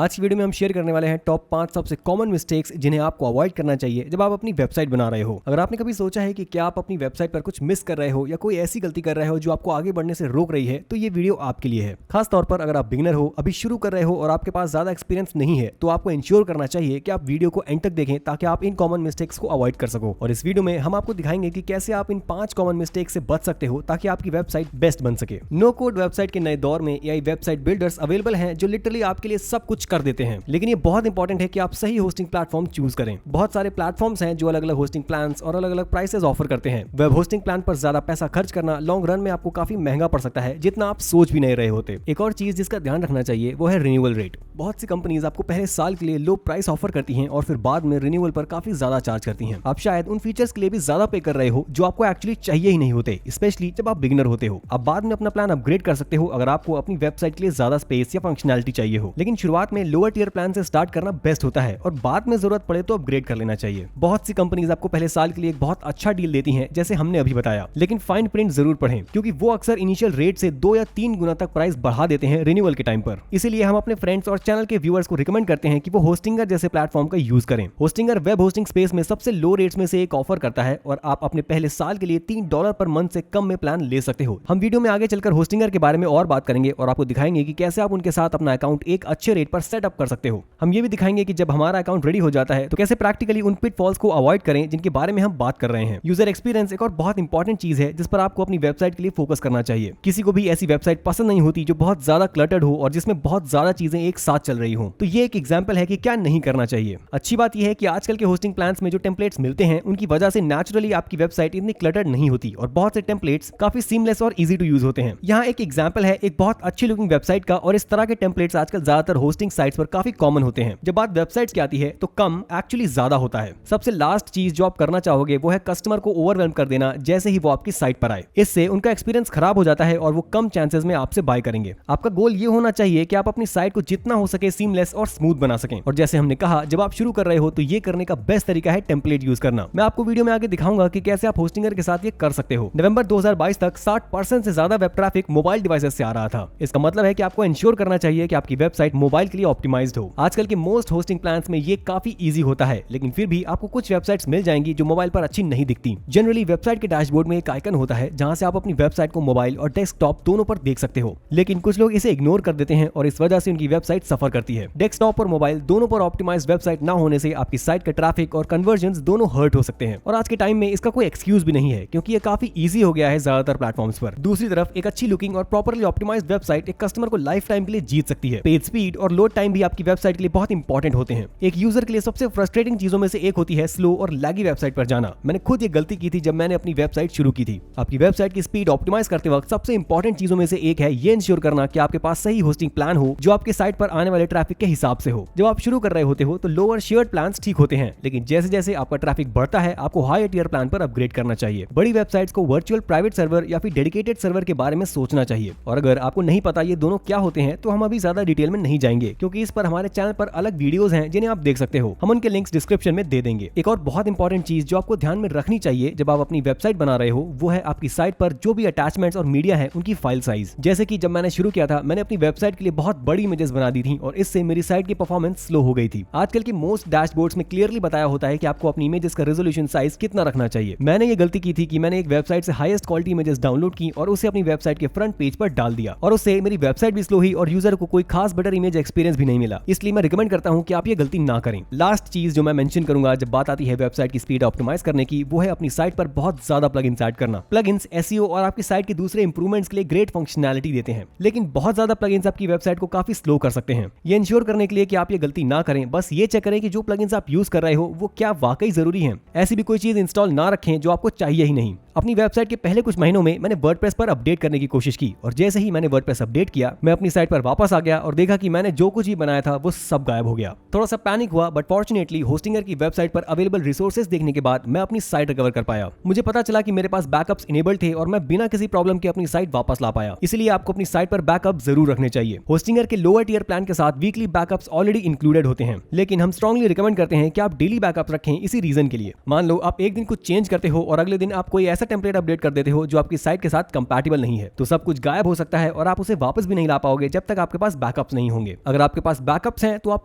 आज की वीडियो में हम शेयर करने वाले हैं टॉप 5 सबसे कॉमन मिस्टेक्स जिन्हें आपको अवॉइड करना चाहिए जब आप अपनी वेबसाइट बना रहे हो। अगर आपने कभी सोचा है कि क्या आप अपनी वेबसाइट पर कुछ मिस कर रहे हो या कोई ऐसी गलती कर रहे हो जो आपको आगे बढ़ने से रोक रही है, तो ये वीडियो आपके लिए है। खास तौर पर अगर आप बिगिनर हो, अभी शुरू कर रहे हो और आपके पास ज्यादा एक्सपीरियंस नहीं है, तो आपको इंश्योर करना चाहिए कि आप वीडियो को एंड तक देखें ताकि आप इन कॉमन मिस्टेक्स को अवॉइड कर सको। और इस वीडियो में हम आपको दिखाएंगे कि कैसे आप इन 5 कॉमन मिस्टेक्स से बच सकते हो ताकि आपकी वेबसाइट बेस्ट बन सके। नो कोड वेबसाइट के नए दौर में एआई वेबसाइट बिल्डर्स अवेलेबल हैं जो लिटरली आपके लिए सब कुछ कर देते हैं, लेकिन ये बहुत इंपॉर्टेंट है कि आप सही होस्टिंग प्लेटफॉर्म चूज करें। बहुत सारे प्लेटफॉर्म्स हैं जो अलग अलग होस्टिंग प्लान्स और अलग अलग प्राइसेस ऑफर करते हैं। वेब होस्टिंग प्लान पर ज्यादा पैसा खर्च करना लॉन्ग रन में आपको काफी महंगा पड़ सकता है, जितना आप सोच भी नहीं रहे होते। एक और चीज जिसका ध्यान रखना चाहिए वो है रिन्यूअल रेट। बहुत सी कंपनीज आपको पहले साल के लिए लो प्राइस ऑफर करती हैं और फिर बाद में रिन्यूअल पर काफी ज्यादा चार्ज करती हैं। आप शायद उन फीचर्स के लिए भी ज्यादा पे कर रहे हो जो आपको एक्चुअली चाहिए ही नहीं होते, स्पेशली जब आप बिगिनर होते हो। आप बाद में अपना प्लान अपग्रेड कर सकते हो अगर आपको अपनी वेबसाइट के लिए ज्यादा स्पेस या फंक्शनैलिटी चाहिए हो, लेकिन शुरुआत में लोअर टियर प्लान से स्टार्ट करना बेस्ट होता है और बाद में जरूरत पड़े तो अपग्रेड कर लेना चाहिए। बहुत सी कंपनीज आपको पहले साल के लिए एक बहुत अच्छा डील देती हैं, जैसे हमने अभी बताया, लेकिन फाइन प्रिंट जरूर पढ़ें क्योंकि वो अक्सर इनिशियल रेट से 2 या 3 गुना तक प्राइस बढ़ा देते हैं रिन्यूअल के टाइम पर। इसीलिए हम अपने फ्रेंड्स और चैनल के व्यूअर्स को रिकमेंड करते हैं कि वो होस्टिंगर जैसे प्लेटफॉर्म का यूज करें। होस्टिंगर वेब होस्टिंग स्पेस में सबसे लो रेट्स में से एक ऑफर करता है और आप अपने पहले साल के लिए $3 पर मंथ से कम में प्लान ले सकते हो। हम वीडियो में आगे चलकर होस्टिंगर के बारे में और बात करेंगे और आपको दिखाएंगे कि कैसे आप उनके साथ अपना अकाउंट एक अच्छे रेट पर सेटअप कर सकते हो। हम ये भी दिखाएंगे कि जब हमारा अकाउंट रेडी हो जाता है तो कैसे प्रैक्टिकली उन पिटफॉल्स को अवॉइड करें जिनके बारे में हम बात कर रहे हैं। यूजर एक्सपीरियंस एक और बहुत इंपॉर्टेंट चीज है जिस पर आपको अपनी वेबसाइट के लिए फोकस करना चाहिए। किसी को भी ऐसी वेबसाइट पसंद नहीं होती जो बहुत ज्यादा क्लटर्ड हो और जिसमें बहुत ज्यादा चीजें एक साथ चल रही हो। तो ये एक एग्जांपल है कि क्या नहीं करना चाहिए। अच्छी बात यह है कि आजकल के होस्टिंग प्लान्स में जो टेम्पलेट्स मिलते हैं उनकी वजह से नेचुरली आपकी वेबसाइट इतनी क्लटर्ड नहीं होती और बहुत से टेम्पलेट्स काफी सीमलेस और इजी टू यूज होते हैं। यहाँ एक एग्जांपल है एक बहुत अच्छी लुकिंग वेबसाइट का, और इस तरह के टेम्पलेट्स आजकल ज्यादातर होस्टिंग साइट्स पर काफी कॉमन होते हैं। जब बात वेबसाइट्स की आती है तो कम एक्चुअली ज्यादा होता है। सबसे लास्ट चीज जो आप करना चाहोगे वो है कस्टमर को ओवरवेल्म कर देना जैसे ही वो आपकी साइट पर आए। इससे उनका एक्सपीरियंस खराब हो जाता है और वो कम चांसेस में आपसे बाय करेंगे। आपका गोल ये होना चाहिए कि आप अपनी साइट को जितना हो सके सीमलेस और स्मूथ बना सकें। और जैसे हमने कहा, जब आप शुरू कर रहे हो तो ये करने का बेस्ट तरीका है टेम्पलेट यूज करना। मैं आपको वीडियो में आगे दिखाऊंगा कि कैसे आप होस्टिंगर के साथ ये कर सकते हो। नवंबर 2022 तक 60% से ज्यादा वेब ट्रैफिक मोबाइल डिवाइसेस से आ रहा था। इसका मतलब है कि आपको इंश्योर करना चाहिए कि आपकी वेबसाइट मोबाइल के लिए ऑप्टिमाइज्ड हो। आजकल के मोस्ट होस्टिंग प्लान्स में ये काफी इजी होता है, लेकिन फिर भी आपको कुछ वेबसाइट्स मिल जाएंगी जो मोबाइल पर अच्छी नहीं दिखती। जनरली वेबसाइट के डैशबोर्ड में एक आइकन होता है जहां से आप अपनी वेबसाइट को मोबाइल और डेस्कटॉप दोनों पर देख सकते हो, लेकिन कुछ लोग इसे इग्नोर कर देते हैं और इस वजह से उनकी वेबसाइट सफर करती है। डेस्कटॉप और मोबाइल दोनों पर ऑप्टिमाइज्ड वेबसाइट ना होने से आपकी साइट का ट्रैफिक और कन्वर्जन्स दोनों हर्ट हो सकते हैं, और आज के टाइम में इसका कोई एक्सक्यूज भी नहीं है क्योंकि ये काफी इजी हो गया है ज्यादातर प्लेटफॉर्म्स पर। दूसरी तरफ एक अच्छी लुकिंग और प्रॉपर्ली ऑप्टिमाइज्ड वेबसाइट एक कस्टमर को लाइफ टाइम के लिए जीत सकती है। पेज स्पीड और लोड टाइम भी आपकी वेबसाइट के लिए बहुत इंपॉर्टेंट होते हैं। एक यूजर के लिए सबसे फ्रस्ट्रेटिंग चीजों में से एक होती है स्लो और लैगी वेबसाइट पर जाना। मैंने खुद ये गलती की थी जब मैंने अपनी वेबसाइट शुरू की थी। आपकी वेबसाइट की स्पीड ऑप्टिमाइज करते वक्त सबसे इंपॉर्टेंट चीजों में से एक है ये इंश्योर करना कि आपके पास सही होस्टिंग प्लान हो जो आपके साइट पर आने वाले ट्रैफिक के हिसाब से हो। जब आप शुरू कर रहे होते हो तो लोअर शेयर्ड प्लान्स ठीक होते हैं, लेकिन जैसे जैसे आपका ट्रैफिक बढ़ता है आपको हायर टियर प्लान पर अपग्रेड करना चाहिए। बड़ी वेबसाइट्स को वर्चुअल प्राइवेट सर्वर या फिर डेडिकेटेड सर्वर के बारे में सोचना चाहिए, और अगर आपको नहीं पता ये दोनों क्या होते हैं तो हम अभी ज्यादा डिटेल में नहीं जाएंगे क्योंकि इस पर हमारे चैनल पर अलग वीडियोस हैं जिन्हें आप देख सकते हो। हम उनके लिंक्स डिस्क्रिप्शन में दे देंगे। एक और बहुत इंपॉर्टेंट चीज जो आपको ध्यान में रखनी चाहिए जब आप अपनी वेबसाइट बना रहे हो वो है आपकी साइट पर जो भी अटैचमेंट्स और मीडिया है उनकी फाइल साइज। जैसे कि जब मैंने शुरू किया था मैंने अपनी वेबसाइट के लिए बहुत बड़ी इमेजेस बना दी थी और इससे मेरी साइट की परफॉर्मेंस स्लो हो गई थी। आजकल की मोस्ट डैशबोर्ड्स में क्लियरली बताया होता है कि आपको अपनी इमेजेस का रेजोल्यूशन साइज कितना रखना चाहिए। मैंने ये गलती की थी कि मैंने एक वेबसाइट से हाईएस्ट क्वालिटी इमेजेस डाउनलोड की और उसे अपनी वेबसाइट के फ्रंट पेज पर डाल दिया, और उससे मेरी वेबसाइट भी स्लो हुई और यूजर को कोई खास बेटर इमेज एक्सपीरियंस भी नहीं मिला। इसलिए मैं रिकमेंड करता हूं कि आप ये गलती ना करें। लास्ट चीज जो मैं मेंशन करूंगा जब बात आती है वेबसाइट की स्पीड ऑप्टिमाइज करने की, वो है अपनी साइट पर बहुत ज्यादा प्लगइन्स ऐड करना। प्लगइन्स एसईओ और आपकी साइट के दूसरे इंप्रूवमेंट्स के लिए ग्रेट फंक्शनैलिटी देते हैं, लेकिन बहुत ज्यादा प्लगइन्स आपकी वेबसाइट को काफी स्लो कर सकते हैं। ये इंश्योर करने के लिए कि आप ये गलती ना करें, बस ये चेक करें कि जो प्लगइन्स आप यूज कर रहे हो वो क्या वाकई जरूरी है। ऐसी भी कोई चीज इंस्टॉल ना रखें जो आपको चाहिए ही नहीं। अपनी वेबसाइट के पहले कुछ महीनों में मैंने वर्डप्रेस पर अपडेट करने की कोशिश की, और जैसे ही मैंने वर्डप्रेस अपडेट किया मैं अपनी साइट पर वापस आ गया और देखा कि मैंने जो कुछ भी बनाया था वो सब गायब हो गया। थोड़ा सा पैनिक हुआ, बट फॉर्चुनेटली होस्टिंगर की वेबसाइट पर अवेलेबल रिसोर्सेज देखने के बाद मैं अपनी साइट रिकवर कर पाया। मुझे पता चला कि मेरे पास बैकअप्स इनेबल्ड थे और मैं बिना किसी प्रॉब्लम के अपनी साइट वापस ला पाया। इसलिए आपको अपनी साइट पर बैकअप जरूर रखने चाहिए। होस्टिंगर के लोअर टियर प्लान के साथ वीकली बैकअप्स ऑलरेडी इंक्लूडेड होते हैं, लेकिन हम स्ट्रांगली रिकमेंड करते हैं कि आप डेली बैकअप रखें इसी रीजन के लिए। मान लो आप एक दिन कुछ चेंज करते हो और अगले दिन आप कोई ऐसा टेम्पलेट अपडेट कर देते हो जो आपकी साइट के साथ कंपैटिबल नहीं है, तो सब कुछ गायब हो सकता है और आप उसे वापस भी नहीं ला पाओगे जब तक आपके पास बैकअप्स नहीं होंगे। अगर आपके पास बैकअप्स हैं तो आप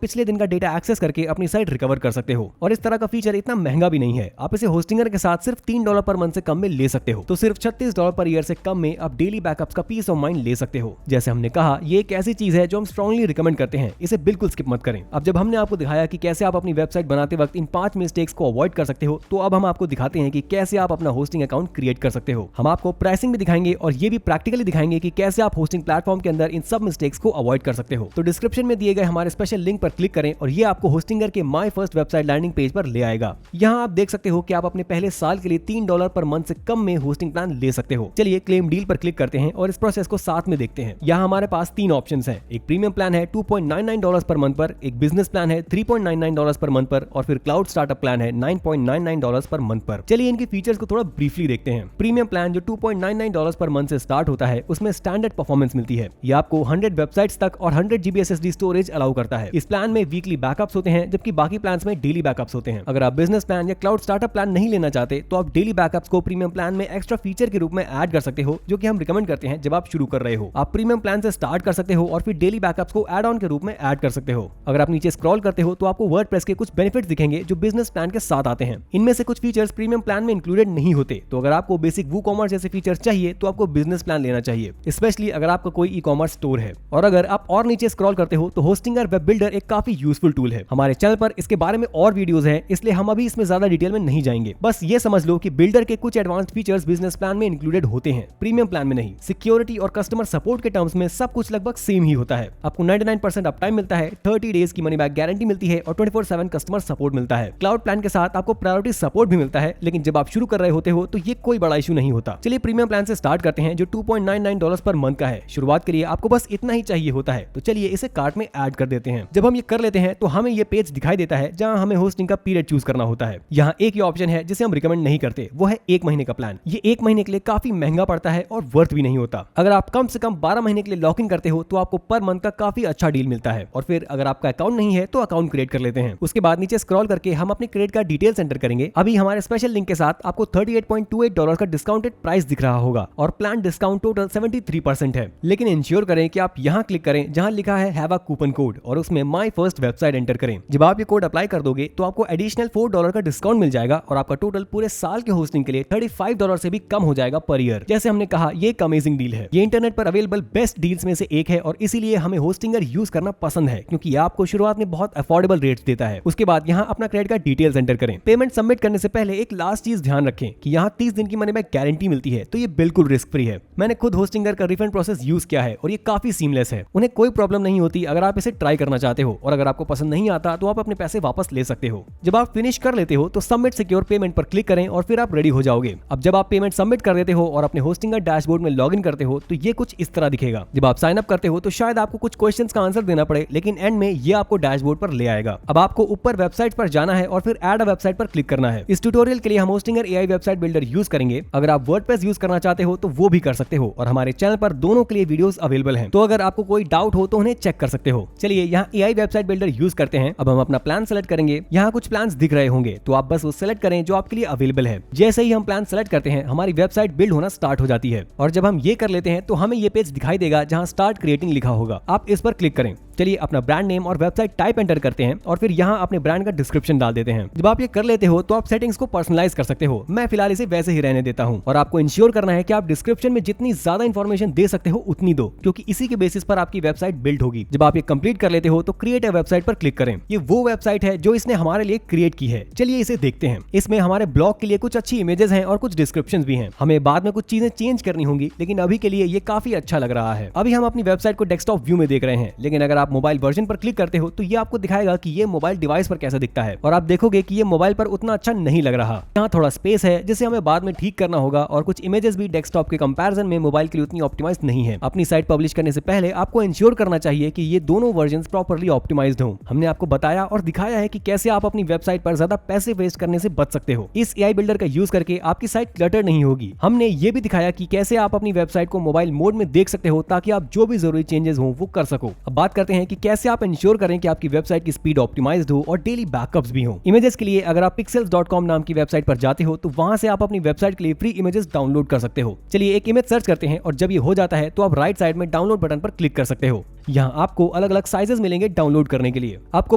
पिछले दिन का डेटा एक्सेस करके अपनी साइट रिकवर कर सकते हो। और इस तरह का फीचर इतना महंगा भी नहीं है, आप इसे होस्टिंगर के साथ सिर्फ $3 पर मंथ से कम में ले सकते हो। तो सिर्फ $36 पर ईयर से कम में आप डेली बैकअप्स का पीस ऑफ माइंड ले सकते हो। जैसे हमने कहा, ये एक ऐसी चीज है जो हम स्ट्रांगली रिकमेंड करते हैं, इसे बिल्कुल स्किप मत करें। अब जब हमने आपको दिखाया कि कैसे आप अपनी वेबसाइट बनाते वक्त इन 5 मिस्टेक्स को अवॉइड कर सकते हो, तो अब हम आपको दिखाते हैं कि कैसे आप अपना होस्टिंग अकाउंट क्रिएट कर सकते हो। हम आपको प्राइसिंग भी दिखाएंगे और ये भी प्रैक्टिकली दिखाएंगे कि कैसे आप होस्टिंग प्लेटफॉर्म के अंदर इन सब मिस्टेक्स को अवॉइड कर सकते हो। तो डिस्क्रिप्शन में दिए गए हमारे स्पेशल लिंक पर क्लिक करें और ये आपको होस्टिंगर के my first website landing page पर ले आएगा। यहाँ आप देख सकते हो कि आप अपने पहले साल के लिए $3 पर मंथ से कम में होस्टिंग प्लान ले सकते हो। चलिए क्लेम डील पर क्लिक करते हैं और इस प्रोसेस को साथ में देखते हैं। यहाँ हमारे पास 3 ऑप्शंस हैं। एक प्रीमियम प्लान है $2.99 पर मंथ पर, एक बिजनेस प्लान है $3.99 पर मंथ पर और फिर क्लाउड स्टार्टअप प्लान है $9.99 पर मंथ पर। चलिए इनके फीचर्स को थोड़ा ब्रीफली देखते हैं। प्रीमियम प्लान जो $2.99 पर मंथ से स्टार्ट होता है, उसमें स्टैंडर्ड परफॉर्मेंस मिलती है। ये आपको 100 वेबसाइट्स तक और 100 GB SSD स्टोरेज अलाउ करता है। इस प्लान में वीकली बैकअप्स होते हैं, जबकि बाकी प्लान्स में डेली बैकअप्स होते हैं। अगर आप बिजनेस प्लान या क्लाउड स्टार्टअप प्लान नहीं लेना चाहते तो आप डेली बैकअप्स को प्रीमियम प्लान में एक्स्ट्रा फीचर के रूप में ऐड कर सकते हो, जो कि हम रिकमेंड करते हैं जब आप शुरू कर रहे हो। आप प्रीमियम प्लान से स्टार्ट कर सकते हो और फिर डेली बैकअप्स को ऐड ऑन के रूप में ऐड कर सकते हो। अगर आप नीचे स्क्रॉल करते हो तो आपको वर्डप्रेस के कुछ बेनिफिट्स दिखेंगे जो बिजनेस प्लान के साथ आते हैं। इनमें से कुछ फीचर्स प्रीमियम प्लान में इंक्लूडेड नहीं होते, तो अगर आपको बेसिक वूकॉमर्स जैसे फीचर्स चाहिए तो आपको बिजनेस प्लान लेना चाहिए, स्पेशली अगर आपका कोई ई-कॉमर्स स्टोर है। और अगर आप और नीचे स्क्रॉल करते हो तो होस्टिंगर वेब बिल्डर एक काफी यूजफुल टूल है। हमारे चैनल पर इसके बारे में और वीडियोस हैं, इसलिए हम अभी इसमें ज्यादा डिटेल में नहीं जाएंगे। बस ये समझ लो कि बिल्डर के कुछ एडवांस्ड फीचर्स बिजनेस प्लान में इंक्लूडेड होते हैं, प्रीमियम प्लान में नहीं। सिक्योरिटी और कस्टमर सपोर्ट के टर्म्स में सब कुछ लगभग सेम ही होता है। आपको 99% अप टाइम मिलता है, 30 डेज की मनी बैक गारंटी मिलती है और 24/7 कस्टमर सपोर्ट मिलता है। क्लाउड प्लान के साथ आपको प्रायोरिटी सपोर्ट भी मिलता है, लेकिन जब आप शुरू कर रहे होते हो तो ये कोई बड़ा इशू नहीं होता। चलिए प्रीमियम प्लान से स्टार्ट करते हैं जो $2.99 पर मंथ का है। शुरुआत के लिए आपको बस इतना ही चाहिए होता है, तो चलिए इसे कार्ट में ऐड कर देते हैं। जब हम ये कर लेते हैं तो हमें ये पेज दिखाई देता है जहां हमें होस्टिंग का पीरियड चूज करना होता है। यहाँ एक ही ऑप्शन है जिसे हम रिकमेंड नहीं करते, वो है 1 महीने का प्लान। ये 1 महीने के लिए काफी महंगा पड़ता है और वर्थ भी नहीं होता। अगर आप कम से कम 12 महीने के लिए लॉक इन करते हो तो आपको पर मंथ का काफी अच्छा डील मिलता है। और फिर अगर आपका अकाउंट नहीं है तो अकाउंट क्रिएट कर लेते हैं। उसके बाद नीचे स्क्रॉल करके हम अपने क्रेडिट कार्ड डिटेल्स एंटर करेंगे। अभी हमारे स्पेशल लिंक के साथ आपको $38.28 का डिस्काउंटेड प्राइस दिख रहा होगा और प्लान डिस्काउंट टोटल 73% है। लेकिन इंश्योर करें कि आप यहाँ क्लिक करें जहाँ लिखा है हैव अ कूपन कोड और उसमें माय फर्स्ट वेबसाइट एंटर करें। जब आप ये कोड अप्लाई कर दोगे तो आपको एडिशनल $4 का डिस्काउंट मिल जाएगा और आपका टोटल पूरे साल के होस्टिंग के लिए $35 से भी कम हो जाएगा पर ईयर। जैसे हमने कहा, ये एक अमेजिंग डील है। ये इंटरनेट पर अवेलेबल बेस्ट डील्स में से एक है और इसीलिए हमें होस्टिंगर यूज करना पसंद है, क्योंकि ये आपको शुरुआत में बहुत अफोर्डेबल रेट्स देता है। उसके बाद यहाँ अपना क्रेडिट कार्ड डिटेल्स एंटर करें। पेमेंट सबमिट करने से पहले एक लास्ट चीज ध्यान रखें कि यहाँ 30 दिन की मनी बैक गारंटी मिलती है, तो ये बिल्कुल रिस्क फ्री है। मैंने खुद होस्टिंगर का रिफंड प्रोसेस यूज किया है और ये काफी सीमलेस है। उन्हें कोई प्रॉब्लम नहीं होती अगर आप इसे ट्राई करना चाहते हो, और अगर आपको पसंद नहीं आता तो आप अपने पैसे वापस ले सकते हो। जब आप फिनिश कर लेते हो तो सबमिट सिक्योर पेमेंट पर क्लिक करें और फिर आप रेडी हो जाओगे। अब जब आप पेमेंट सबमिट कर देते हो और अपने होस्टिंगर डैशबोर्ड में लॉगिन करते हो तो ये कुछ इस तरह दिखेगा। जब आप साइन अप करते हो तो शायद आपको कुछ क्वेश्चंस का आंसर देना पड़े, लेकिन एंड में ये आपको डैशबोर्ड पर ले आएगा। अब आपको ऊपर वेबसाइट पर जाना है और फिर ऐड अ वेबसाइट पर क्लिक करना है। इस ट्यूटोरियल के लिए हम Hostinger AI website builder use करेंगे। अगर आप वर्डप्रेस यूज करना चाहते हो तो वो भी कर सकते हो और हमारे चैनल पर दोनों के लिए वीडियोस अवेलेबल हैं, तो अगर आपको कोई डाउट हो तो उन्हें चेक कर सकते हो। चलिए यहाँ एआई वेबसाइट बिल्डर यूज करते हैं। अब हम अपना प्लान सेलेक्ट करेंगे। यहाँ कुछ प्लान्स दिख रहे होंगे, तो आप बस वो सेलेक्ट करें जो आपके लिए अवेलेबल है। जैसे ही हम प्लान सेलेक्ट करते हैं हमारी वेबसाइट बिल्ड होना स्टार्ट हो जाती है और जब हम ये कर लेते हैं तो हमें ये पेज दिखाई देगा जहाँ स्टार्ट क्रिएटिंग लिखा होगा। आप इस पर क्लिक करें। चलिए अपना ब्रांड नेम और वेबसाइट टाइप एंटर करते हैं और फिर यहाँ अपने ब्रांड का डिस्क्रिप्शन डाल देते हैं। जब आप ये कर लेते हो तो आप सेटिंग्स को पर्सनलाइज कर सकते हो। मैं फिलहाल इसे वैसे ही रहने देता हूँ और आपको इंश्योर करना है कि आप डिस्क्रिप्शन में जितनी ज्यादा इंफॉर्मेशन दे सकते हो उतनी दो, क्योंकि इसी के बेसिस पर आपकी वेबसाइट बिल्ड होगी। जब आप ये कंप्लीट कर लेते हो तो क्रिएट अ वेबसाइट पर क्लिक करें। ये वो वेबसाइट है जो इसने हमारे लिए क्रिएट की है। चलिए इसे देखते हैं। इसमें हमारे ब्लॉग के लिए कुछ अच्छी इमेजेस हैं और कुछ डिस्क्रिप्शन भी हैं। हमें बाद में कुछ चीजें चेंज करनी होंगी, लेकिन अभी के लिए ये काफी अच्छा लग रहा है। अभी हम अपनी वेबसाइट को डेस्कटॉप व्यू में देख रहे हैं, लेकिन अगर आप मोबाइल वर्जन पर क्लिक करते हो तो ये आपको दिखाएगा कि ये मोबाइल डिवाइस पर कैसा दिखता है और आप देखोगे कि ये मोबाइल पर उतना अच्छा नहीं लग रहा। यहाँ थोड़ा स्पेस है जिसे हमें बाद में ठीक करना होगा और कुछ इमेजेस भी डेस्कटॉप के कंपैरिजन में मोबाइल के लिए उतनी ऑप्टिमाइज नहीं है। अपनी साइट पब्लिश करने से पहले आपको इंश्योर करना चाहिए कि ये दोनों वर्जन्स प्रॉपर्ली ऑप्टिमाइज्ड हों। हमने आपको बताया और दिखाया है कि कैसे आप अपनी वेबसाइट पर ज्यादा पैसे वेस्ट करने से बच सकते हो। इस एआई बिल्डर का यूज करके आपकी साइट क्लटर नहीं होगी। हमने ये भी दिखाया कि कैसे आप अपनी वेबसाइट को मोबाइल मोड में देख सकते हो ताकि आप जो भी जरूरी चेंजेस हो वो कर सको। अब बात करते हैं कि कैसे आप इंश्योर करें कि आपकी वेबसाइट की स्पीड ऑप्टिमाइज्ड हो और डेली बैकअप्स भी हो। इमेजेस के लिए अगर आप pixels.com नाम की वेबसाइट पर जाते हो तो वहां से आप अपनी वेबसाइट के लिए फ्री इमेजेस डाउनलोड कर सकते हो। चलिए एक इमेज सर्च करते हैं और जब ये हो जाता है तो आप राइट साइड में डाउनलोड बटन पर क्लिक कर सकते हो। यहाँ आपको अलग अलग साइजेस मिलेंगे डाउनलोड करने के लिए। आपको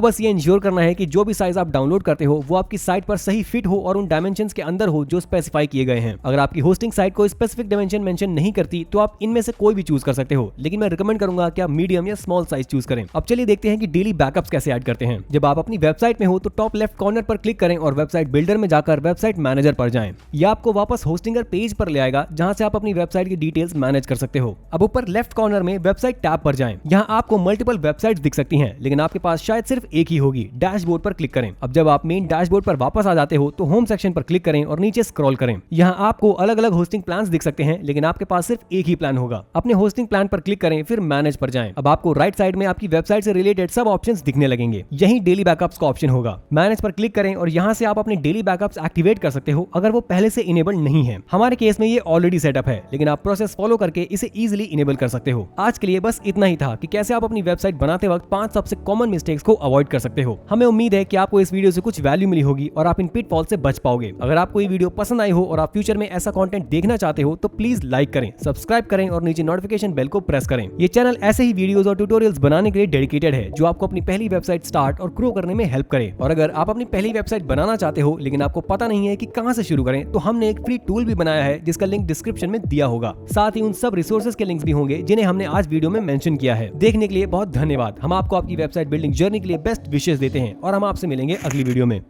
बस ये इंश्योर करना है कि जो भी साइज आप डाउनलोड करते हो वो आपकी साइट पर सही फिट हो और उन डायमेंशंस के अंदर हो जो स्पेसिफाई किए गए हैं। अगर आपकी होस्टिंग साइट को स्पेसिफिक डायमेंशन मेंशन नहीं करती तो आप इनमें से कोई भी चूज कर सकते हो, लेकिन मैं रिकमेंड करूंगा कि आप मीडियम या स्मॉल साइज चूज करें। अब चलिए देखते हैं कि डेली बैकअप्स कैसे ऐड करते हैं। जब आप अपनी वेबसाइट में हो तो टॉप लेफ्ट कॉर्नर पर क्लिक करें और वेबसाइट बिल्डर में जाकर वेबसाइट मैनेजर पर जाएं। यह आपको वापस होस्टिंगर पेज पर ले आएगा जहां से आप अपनी वेबसाइट की डिटेल्स मैनेज कर सकते हो। अब ऊपर लेफ्ट कॉर्नर में वेबसाइट टैब पर जाएं। यहाँ आपको मल्टीपल वेबसाइट्स दिख सकती हैं, लेकिन आपके पास शायद सिर्फ एक ही होगी। डैशबोर्ड पर क्लिक करें। अब जब आप मेन डैशबोर्ड पर वापस आ जाते हो तो होम सेक्शन पर क्लिक करें और नीचे स्क्रॉल करें। यहाँ आपको अलग अलग होस्टिंग प्लान्स दिख सकते हैं, लेकिन आपके पास सिर्फ एक ही प्लान होगा। अपने होस्टिंग प्लान पर क्लिक करें, फिर मैनेज पर जाएं। अब आपको राइट साइड में आपकी वेबसाइट से रिलेटेड सब ऑप्शंस दिखने लगेंगे। यही डेली बैकअप्स का ऑप्शन होगा। मैनेज पर क्लिक करें और यहाँ से आप अपने डेली बैकअप्स एक्टिवेट कर सकते हो अगर वो पहले से इनेबल नहीं है। हमारे केस में ये ऑलरेडी सेटअप है, लेकिन आप प्रोसेस फॉलो करके इसे इजीली इनेबल कर सकते हो। आज के लिए बस इतना ही था कि कैसे आप अपनी वेबसाइट बनाते वक्त 5 सबसे कॉमन मिस्टेक्स को अवॉइड कर सकते हो। हमें उम्मीद है कि आपको इस वीडियो से कुछ वैल्यू मिली होगी और आप इन पिटफॉल से बच पाओगे। अगर आपको ये वीडियो पसंद आई हो और आप फ्यूचर में ऐसा कंटेंट देखना चाहते हो तो प्लीज लाइक करें, सब्सक्राइब करें और नीचे नोटिफिकेशन बेल को प्रेस करें। ये चैनल ऐसे ही वीडियोस और ट्यूटोरियल्स बनाने के लिए डेडिकेटेड है जो आपको अपनी पहली वेबसाइट स्टार्ट और ग्रो करने में हेल्प करे। और अगर आप अपनी पहली वेबसाइट बनाना चाहते हो लेकिन आपको पता नहीं है कि कहां से शुरू करें, तो हमने एक फ्री टूल भी बनाया है जिसका लिंक डिस्क्रिप्शन में दिया होगा। साथ ही उन सब रिसोर्सेज के लिंक्स भी होंगे जिन्हें हमने आज वीडियो में मेंशन किया है। देखने के लिए बहुत धन्यवाद। हम आपको आपकी वेबसाइट बिल्डिंग जर्नी के लिए बेस्ट विशेष देते हैं और हम आपसे मिलेंगे अगली वीडियो में।